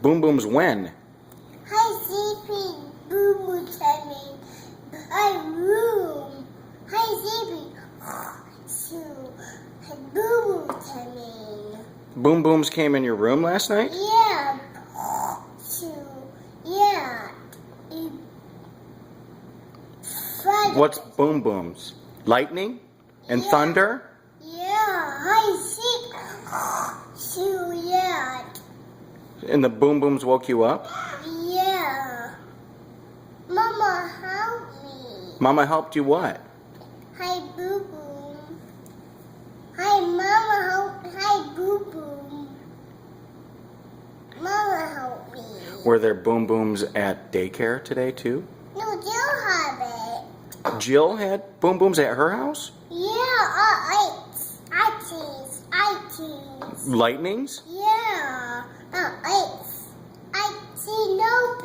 Boom Booms when? Hi, Zippy. Boo Boo coming. Hi, room. Hi, Zippy. So, hi, Boo Boo coming. Boom Booms came in your room last night? Yeah. So, yeah. What's Boom Booms? Lightning? And Yeah. thunder? Yeah. Hi, Zippy. So, yeah. And the Boom Booms woke you up? Yeah. Mama, help me. Mama helped you what? Hi, Boo Boo. Hi, Mama, help. Hi, Boo Boo. Mama, help me. Were there Boom Booms at daycare today too? No, you have it. Jill had Boom Booms at her house? Yeah, I tease. Lightnings? Yeah, I see no.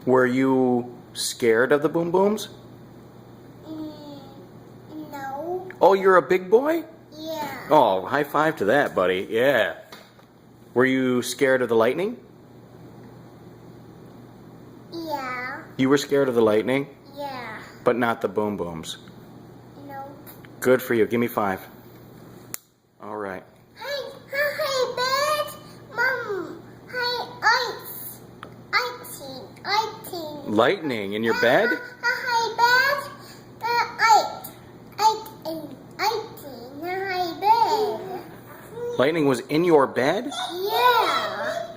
Were you scared of the Boom Booms? No. Oh, you're a big boy? Yeah. Oh, high five to that, buddy. Yeah. Were you scared of the lightning? Yeah. You were scared of the lightning, Yeah. but not the Boom Booms. No. Good for you. Give me 5. All right. Hi, Dad. Mom. Hi, I think. Lightning in your bed? Hi, Dad. Hi, bed. Lightning was in your bed? Yeah.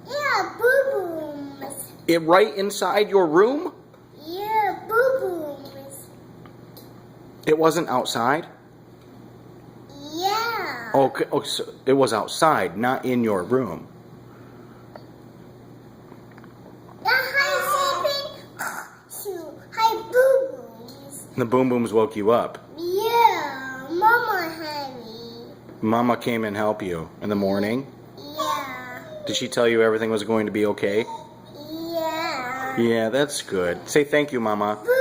Yeah, Boo Booms. It right inside your room? Yeah, Boo Booms. It wasn't outside? Yeah. Okay, oh, so it was outside, not in your room. Hi, Boo Booms. The Boom Booms woke you up. Yeah, Mama Honey. Mama came and helped you in the morning. Yeah. Did she tell you everything was going to be okay? Yeah. Yeah, that's good. Say thank you, Mama. Boo